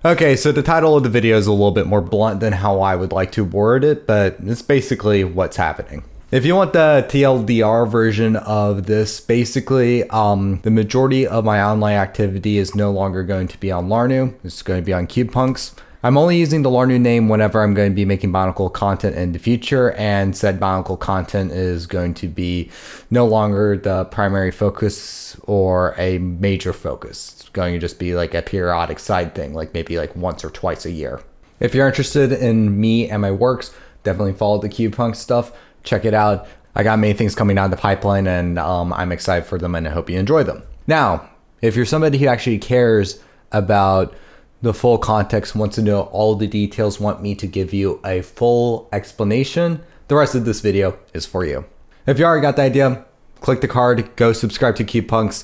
Okay, so the title of the video is a little bit more blunt than how I would like to word it, but it's basically what's happening. If you want the TLDR version of this, basically, the majority of my online activity is no longer going to be on Larnuu. It's going to be on CubePunks. I'm only using the Larnuu name whenever I'm going to be making Bionicle content in the future, and said Bionicle content is going to be no longer the primary focus or a major focus. It's going to just be like a periodic side thing, like maybe like once or twice a year. If you're interested in me and my works, definitely follow the CubePunk stuff. Check it out. I got many things coming down the pipeline, and I'm excited for them, and I hope you enjoy them. Now, if you're somebody who actually cares about the full context, wants to know all the details, want me to give you a full explanation, the rest of this video is for you. If you already got the idea, click the card, go subscribe to CubePunks,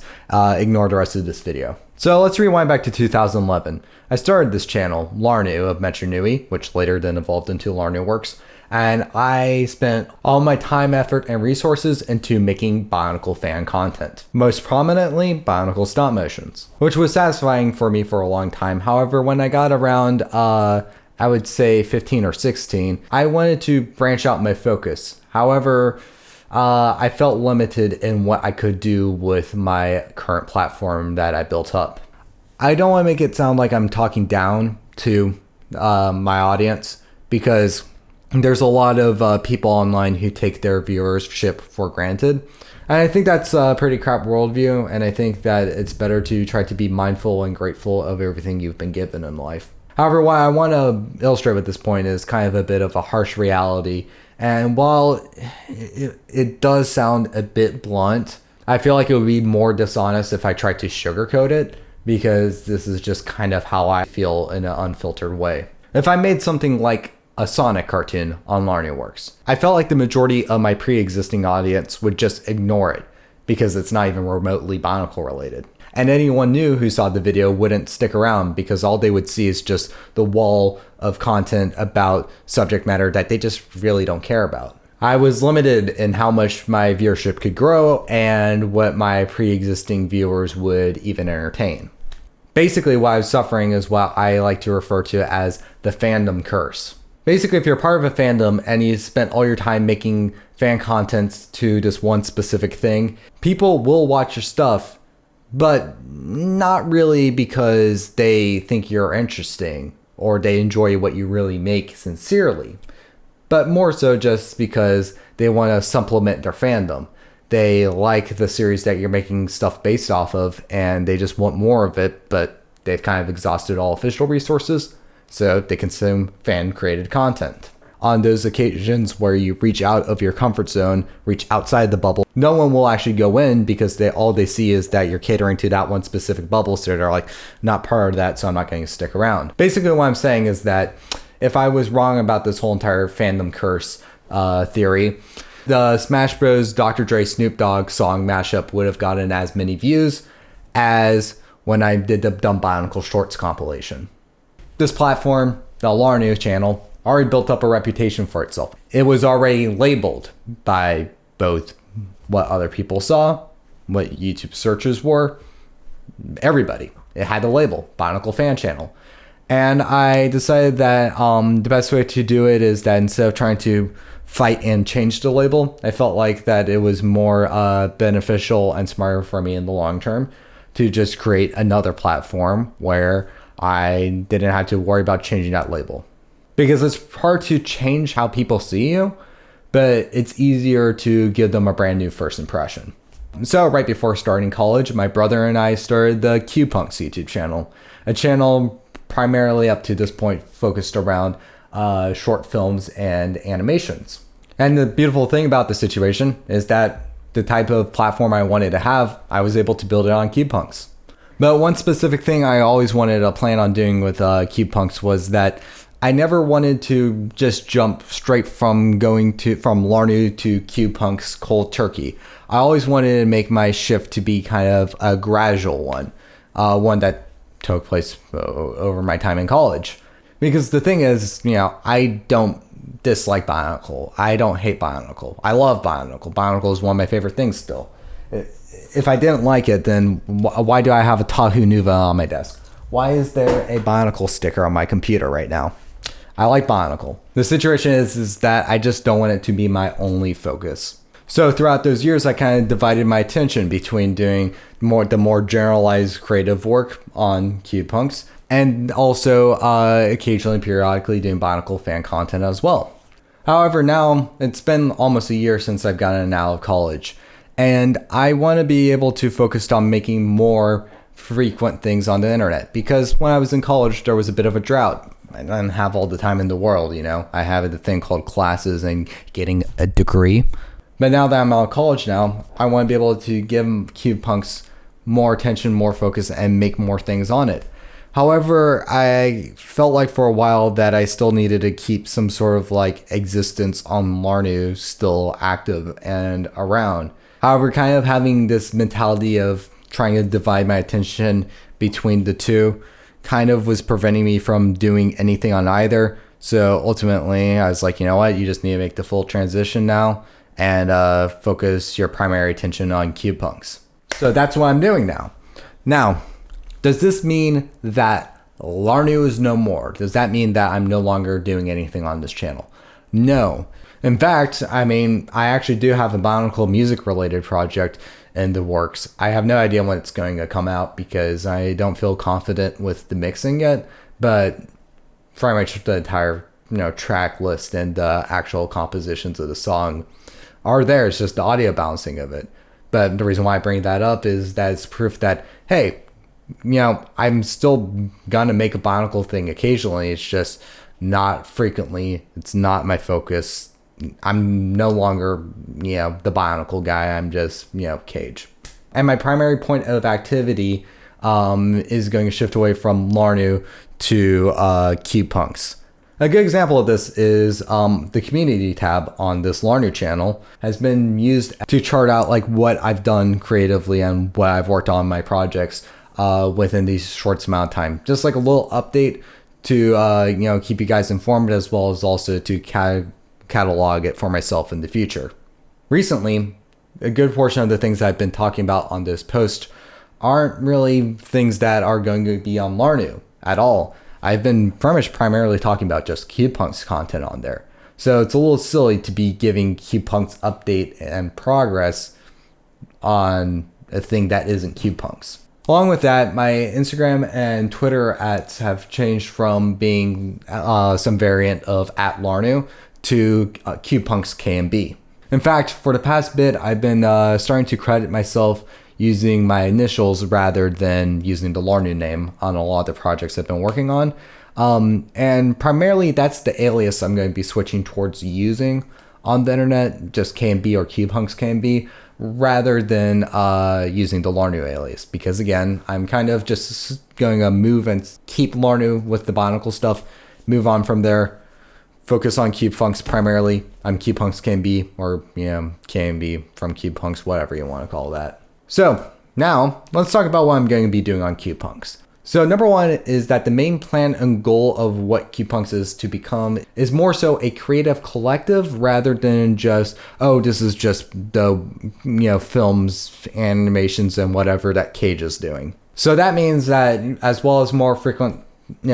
ignore the rest of this video. So let's rewind back to 2011. I started this channel, Larnuu of Metro Nui, which later then evolved into Larnuu Works, and I spent all my time, effort, and resources into making Bionicle fan content. Most prominently, Bionicle stop motions, which was satisfying for me for a long time. However, when I got around, I would say 15 or 16, I wanted to branch out my focus. However, I felt limited in what I could do with my current platform that I built up. I don't want to make it sound like I'm talking down to my audience, because there's a lot of people online who take their viewership for granted. And I think that's a pretty crap worldview, and I think that it's better to try to be mindful and grateful of everything you've been given in life. However, what I want to illustrate with this point is kind of a bit of a harsh reality. And while it does sound a bit blunt, I feel like it would be more dishonest if I tried to sugarcoat it, because this is just kind of how I feel in an unfiltered way. If I made something like a Sonic cartoon on Larnuu Works, I felt like the majority of my pre-existing audience would just ignore it because it's not even remotely Bionicle related. And anyone new who saw the video wouldn't stick around because all they would see is just the wall of content about subject matter that they just really don't care about. I was limited in how much my viewership could grow and what my pre-existing viewers would even entertain. Basically, what I was suffering is what I like to refer to as the fandom curse. Basically, if you're part of a fandom and you spent all your time making fan contents to just one specific thing, people will watch your stuff, but not really because they think you're interesting or they enjoy what you really make sincerely, but more so just because they want to supplement their fandom. They like the series that you're making stuff based off of, and they just want more of it, but they've kind of exhausted all official resources, so they consume fan-created content. On those occasions where you reach out of your comfort zone, reach outside the bubble, no one will actually go in because all they see is that you're catering to that one specific bubble, so they're like, not part of that, so I'm not going to stick around. Basically, what I'm saying is that if I was wrong about this whole entire fandom curse theory, the Smash Bros. Dr. Dre Snoop Dogg song mashup would have gotten as many views as when I did the Dumb Bionicle Shorts compilation. This platform, the Larnuu channel, already built up a reputation for itself. It was already labeled by both what other people saw, what YouTube searches were, everybody. It had the label, Bionicle Fan Channel. And I decided that the best way to do it is that instead of trying to fight and change the label, I felt like that it was more beneficial and smarter for me in the long term to just create another platform where I didn't have to worry about changing that label. Because it's hard to change how people see you, but it's easier to give them a brand new first impression. So right before starting college, my brother and I started the CubePunks YouTube channel, a channel primarily up to this point focused around short films and animations. And the beautiful thing about the situation is that the type of platform I wanted to have, I was able to build it on CubePunks. But one specific thing I always wanted to plan on doing with CubePunks was that I never wanted to just jump straight from Larnuu to CubePunks cold turkey. I always wanted to make my shift to be kind of a gradual one that took place over my time in college. Because the thing is, I don't dislike Bionicle. I don't hate Bionicle. I love Bionicle. Bionicle is one of my favorite things still. If I didn't like it, then why do I have a Tahu Nuva on my desk? Why is there a Bionicle sticker on my computer right now? I like Bionicle. The situation is that I just don't want it to be my only focus. So throughout those years, I kind of divided my attention between doing the more generalized creative work on CubePunks and also occasionally, periodically doing Bionicle fan content as well. However, now it's been almost a year since I've gotten out of college, and I want to be able to focus on making more frequent things on the internet, because when I was in college, there was a bit of a drought. I didn't have all the time in the world, you know. I have a thing called classes and getting a degree. But now that I'm out of college now, I want to be able to give CubePunks more attention, more focus, and make more things on it. However, I felt like for a while that I still needed to keep some sort of like existence on Larnuu still active and around. However, kind of having this mentality of trying to divide my attention between the two kind of was preventing me from doing anything on either. So ultimately, I was like, you know what, you just need to make the full transition now and focus your primary attention on CubePunks. So that's what I'm doing now. Now, does this mean that Larnuu is no more? Does that mean that I'm no longer doing anything on this channel? No. In fact, I mean, I actually do have a Bionicle music related project in the works. I have no idea when it's going to come out because I don't feel confident with the mixing yet, but pretty much the entire, track list and the actual compositions of the song are there. It's just the audio balancing of it. But the reason why I bring that up is that it's proof that, hey, I'm still gonna make a Bionicle thing occasionally. It's just not frequently. It's not my focus. I'm no longer, the Bionicle guy. I'm just, Cage. And my primary point of activity is going to shift away from Larnuu to CubePunks. A good example of this is the community tab on this Larnuu channel has been used to chart out like what I've done creatively and what I've worked on my projects within these short amount of time. Just like a little update to keep you guys informed, as well as also to catalog it for myself in the future. Recently, a good portion of the things I've been talking about on this post aren't really things that are going to be on Larnuu at all. I've been pretty much primarily talking about just CubePunks content on there. So it's a little silly to be giving CubePunks update and progress on a thing that isn't CubePunks. Along with that, my Instagram and Twitter @s have changed from being some variant of @Larnuu to CubePunks KMB. In fact, for the past bit, I've been starting to credit myself using my initials rather than using the Larnuu name on a lot of the projects I've been working on. And primarily that's the alias I'm going to be switching towards using on the internet, just KMB or CubePunks KMB, rather than using the Larnuu alias. Because again, I'm kind of just going to move and keep Larnuu with the Bionicle stuff, move on from there, focus on CubePunks primarily. I'm CubePunks KMB, or KMB from CubePunks, whatever you want to call that. So now let's talk about what I'm going to be doing on CubePunks. So number one is that the main plan and goal of what CubePunks is to become is more so a creative collective rather than just, this is just the, films, animations, and whatever that Cage is doing. So that means that as well as more frequent,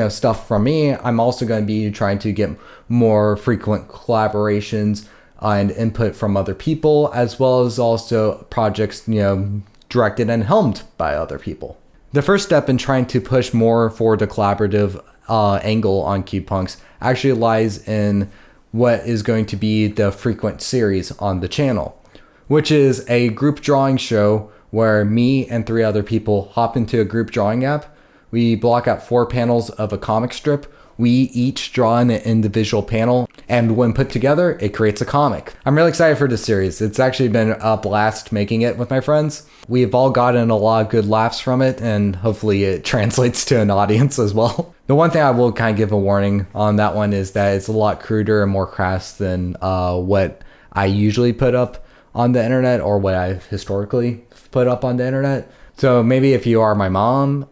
stuff from me, I'm also going to be trying to get more frequent collaborations and input from other people, as well as also projects, directed and helmed by other people. The first step in trying to push more for the collaborative angle on CubePunks actually lies in what is going to be the frequent series on the channel, which is a group drawing show where me and 3 other people hop into a group drawing app. We block out 4 panels of a comic strip. We each draw in an individual panel, and when put together, it creates a comic. I'm really excited for this series. It's actually been a blast making it with my friends. We've all gotten a lot of good laughs from it, and hopefully it translates to an audience as well. The one thing I will kind of give a warning on that one is that it's a lot cruder and more crass than what I usually put up on the internet, or what I've historically put up on the internet. So maybe if you are my mom,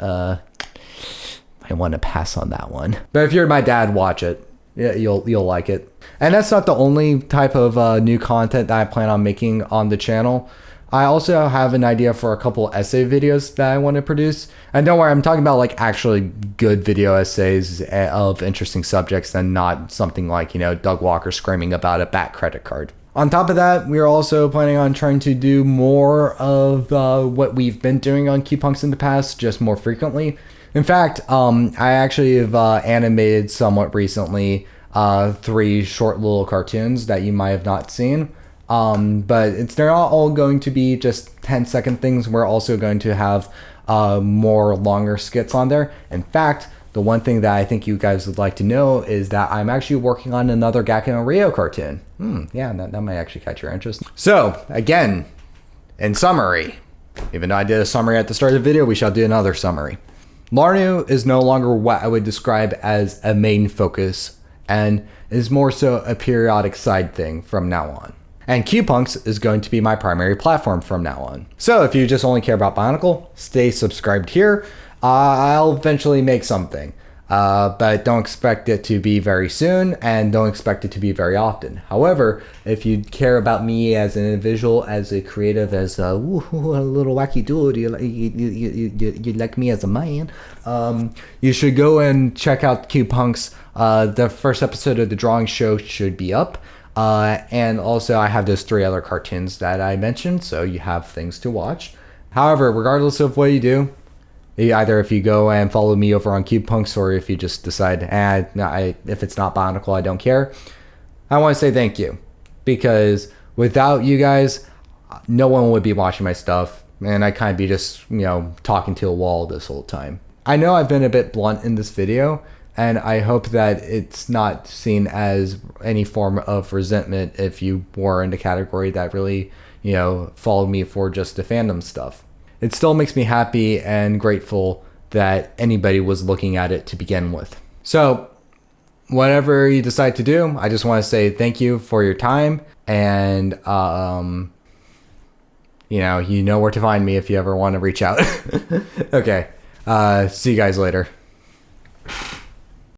I want to pass on that one. But if you're my dad, watch it. Yeah, you'll like it. And that's not the only type of new content that I plan on making on the channel. I also have an idea for a couple essay videos that I want to produce. And don't worry, I'm talking about like actually good video essays of interesting subjects and not something like, you know, Doug Walker screaming about a back credit card. On top of that, we are also planning on trying to do more of what we've been doing on CubePunks in the past, just more frequently. In fact, I actually have animated somewhat recently 3 short little cartoons that you might have not seen. But they're not all going to be just 10-second things. We're also going to have more longer skits on there. In fact, the one thing that I think you guys would like to know is that I'm actually working on another Gak and Rio cartoon. Yeah, that might actually catch your interest. So, again, in summary, even though I did a summary at the start of the video, we shall do another summary. Larnuu is no longer what I would describe as a main focus, and is more so a periodic side thing from now on. And CubePunks is going to be my primary platform from now on. So if you just only care about Bionicle, stay subscribed here. I'll eventually make something, but don't expect it to be very soon, and don't expect it to be very often. However, if you care about me as an individual, as a creative, as a little wacky dude, you like me as a man, you should go and check out CubePunks. The first episode of the drawing show should be up. And also I have those 3 other cartoons that I mentioned, so you have things to watch. However, regardless of what you do, either if you go and follow me over on CubePunks, or if you just decide, if it's not Bionicle, I don't care, I want to say thank you. Because without you guys, no one would be watching my stuff, and I'd kind of be just, you know, talking to a wall this whole time. I know I've been a bit blunt in this video, and I hope that it's not seen as any form of resentment if you were in the category that really, you know, followed me for just the fandom stuff. It still makes me happy and grateful that anybody was looking at it to begin with. So, whatever you decide to do, I just want to say thank you for your time, and, you know where to find me if you ever want to reach out. Okay, see you guys later.